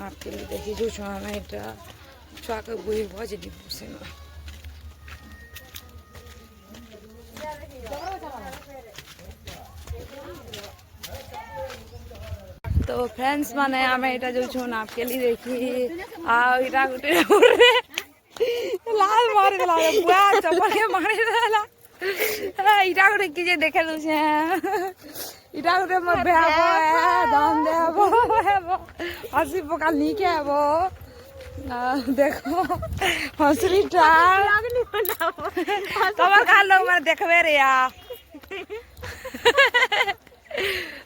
आपके लिए देखी जो छुआ एटा छुआ के बुही भजली से ना तो फ्रेंड्स माने आमे एटा जो छुन आपके लिए देखी आ इटा गुटे उड़े लाल मार देला बुआ चप्पल के मारे देला इटा गुटे की जे देखे दो छे इटा गुटे मोर बेहबो दाम देबो हसी पका नीके आबो देखो हंसरी टाल तमर का लोग मार देखबे रे या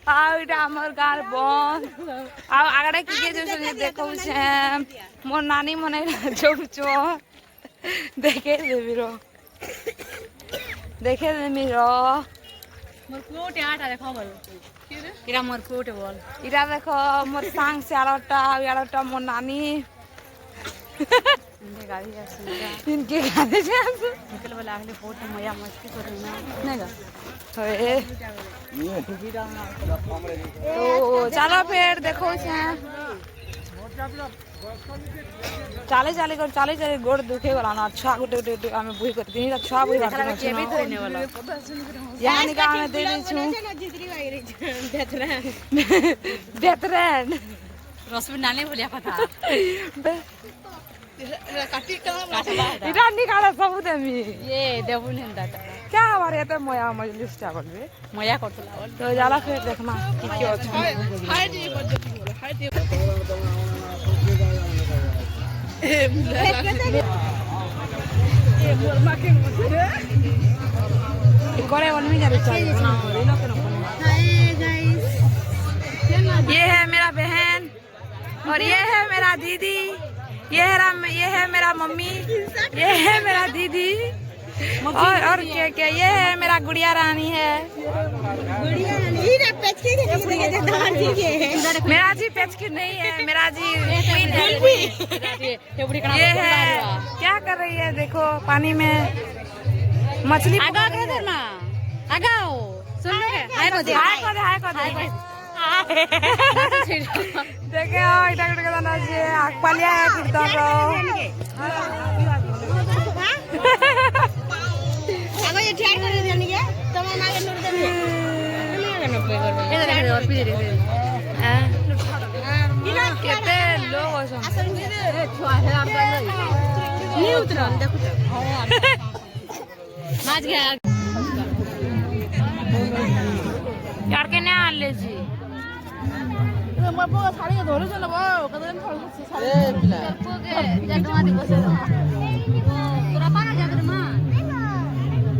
आउटा हमर गार बन आ आगड़े की जे जो देखो छे मोर नानी मने जो देखे देबिरो देखे देमिरो मोर कोट आटा देखो बोल इरा मोर कोट बोल इरा देखो मोर सांग से आड़ोटा मोर नानी इनके गाड़ी आसी इनके गाड़ी से निकल वाला अगले फोटो मया मस्ती करे ना नहीं गा होए तो चलो फिर देखो छे चाले चाले गोड़ दुखे वाला ना अच्छा गुटे हमें बुही करती नहीं अच्छा बुही करती के भी धरने वाला यहाँ निकाल में दे दी छू बेतरन रसमी नानी बोलिया पता इटा निकाला सब देमी ये देबुन हंदा क्या हमारे तो मोया मजलिस टा बोलबे मया करतला बोल तो जाला फिर देखना की की अच्छा हाय जी पद्धति बोले हाय जी मोर माके करे वन में जा चाहिए ना लो के हाय गाइस ये है मेरा बहन और ये है मेरा दीदी ये है मेरा मम्मी ये है मेरा दीदी और क्या ये है मेरा गुड़िया रानी है मेरा जी पेचकी नहीं है मेरा जी क्वीन है ये है क्या कर रही है देखो पानी में मछली आगा के धरना आगाओ सुन लो के हाय को दे देखे इटा गुटे के ना जे आकपालिया है कीर्तन रो आगो ये ठेर कर देनी के तमे ना के नोट देनी ये देखे और भी दे हां केते लोग हो असल में छुआ है आप नहीं उतरा देखो नाच गया यार के ने आन ले जी मबो साड़ी के धोलो चलो बो कदम थोड़ से साड़ी ए पिला को के जगमा दी बसे पूरा पाना जाकर मां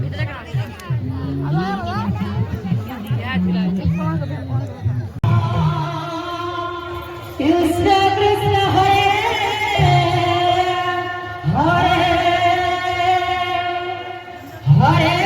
इधर का या दिला कृष्ण कृष्ण हरे हरे हरे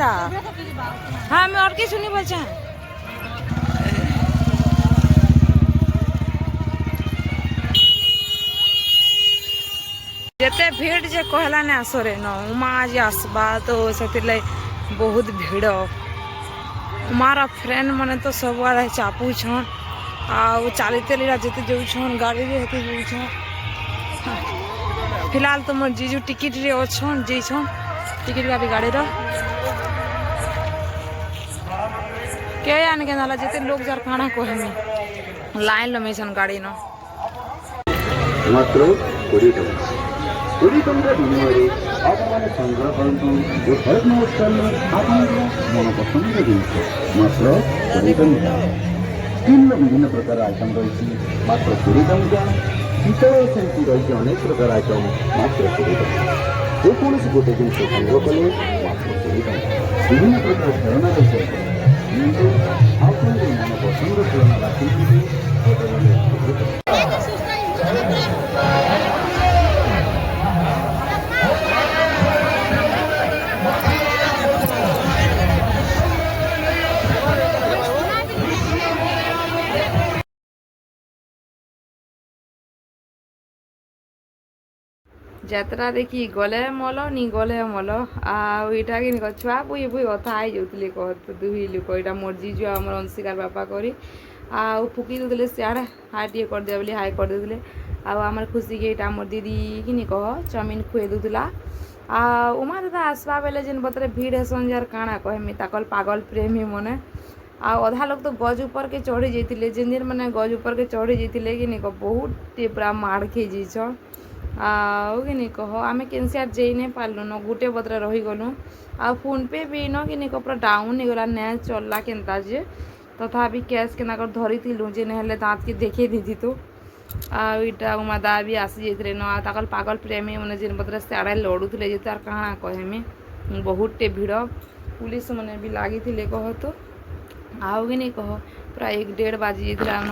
हाँ मैं और की सुनी बचा जेते भीड़ जे कहला ने आसरे न उमा आज आसबा तो सेतिले बहुत भीड़ हमारा फ्रेंड मने तो सब आड़े चापू छन आ चालीते लीरा जेते जाऊ छन गाड़ी रे हेते जाऊ छन फिलहाल तो मोर जीजू टिकट रे अछन जे छन टिकट का भी गाड़ी रो के आने के नाला जेते लोग जार खाना कहमी लाइन लमेसन गाड़ी न मात्र 20 टଙ୍କା ବିନିମୟରେ ଆପଣମାନେ ସଂଗ୍ରହ କରନ୍ତୁ ଓ ହରେକ ମହୋତ୍ସବରେ ଆପଣଙ୍କର ମନପସନ୍ଦର ଜିନିଷ ମାତ୍ର 20 ଟଙ୍କା ସ୍ଟିଲ୍ର ବିଭିନ୍ନ ପ୍ରକାର ଆଇଟମ୍ ରହିଛି ମାତ୍ର 20 ଟଙ୍କା ପିତ୍ତଳ ସେମିତି ରହିଛି ଅନେକ ପ୍ରକାର ଆଇଟମ୍ ମାତ୍ର 20 ଟଙ୍କା ଯେକୌଣସି ଗୋଟେ ଜିନିଷ ସଂଗ୍ରହ କଲେ ମାତ୍ର 20 ଟଙ୍କା ବିଭିନ୍ନ ପ୍ରକାର ଖେଳନା ରହିଛି ଆପଣଙ୍କ ମନପସନ୍ଦର ଖେଳନା ରାଖି ଯାତ୍ରା ଦେଖି ଗଲେ ମଲ ନି ଗଲେ ମଲ ଆଉ ଏଇଟା କି ଛୁଆ ବୁଇ ବୁଇ କଥା ହେଇଯାଉଥିଲେ କହ ଦୁହି ଲୋକ ଏଇଟା ମୋର୍ ଜିଜୁ ଆମର ଅଂଶିକାର ବାପା କରି ଆଉ ଫୁକି ଦେଉଥିଲେ ସିଆଡ଼େ ହାଇ ଟିକେ କରିଦିଅ ବୋଲି ହାଇ କରିଦେଉଥିଲେ ଆଉ ଆମର ଖୁସିକି ଏଇଟା ଆମର ଦିଦି କିନି କହ ଚାଉମିନ ଖୁଏଇ ଦେଉଥିଲା ଆଉ ଉମା ଦାଦା ଆସବା ବେଲେ ଯେନ୍ ବତରେ ଭିଡ଼ ହେସନ୍ ଯାର କାଣା କହେମି ତାକର ପାଗଲ ପ୍ରେମୀ ମନେ ଆଉ ଅଧା ଲୋକ ତ ଗଜ ଉପରକେ ଚଢ଼ି ଯାଇଥିଲେ ଯେନ୍ ଯେନ୍ ମାନେ ଗଜ ଉପରକେ ଚଢ଼ି ଯାଇଥିଲେ କି ନିକ ବହୁତଟେ ପୁରା ମାଡ଼ ଖେଇ ଯାଇଛନ୍ ଆଉ କି ନି କହ ଆମେ କେନ୍ ସିଆଡ଼େ ଯାଇ ନାଇଁ ପାରିଲୁନ ଗୋଟେ ବତରେ ରହିଗଲୁ ଆଉ ଫୋନ୍ ପେ ବି ନ କି ନିକ ପୁରା ଡାଉନ୍ ହେଇଗଲା ନାଇଁ ଚଲଲା କେନ୍ତା ଯେ ତଥାପି କ୍ୟାସ୍ କେନ୍ତା କରି ଧରିଥିଲୁ ଯେ ନେହେଲେ ଦାঁତକେ ଦେଖେଇ ଦେଇଥିତୁ ଆଉ ଇଟା ଉମା ଦା ବି ଆସି ଯାଇଥିଲେ ନ ଆଉ ତାକର ପାଗଲ ପ୍ରେମୀ ମାନେ ଯେନ୍ ବତରେ ସିଆଡ଼େ ଲଢ଼ୁଥିଲେ ଯେ ତାର କାଣା କହେମି ବହୁତଟେ ଭିଡ଼ ପୁଲିସ ମାନେ ବି ଲାଗିଥିଲେ କହ ତ ଆଉ କି ନି କହ ପୁରା 1-1.5 ବାଜି ଯାଇଥିଲା ନ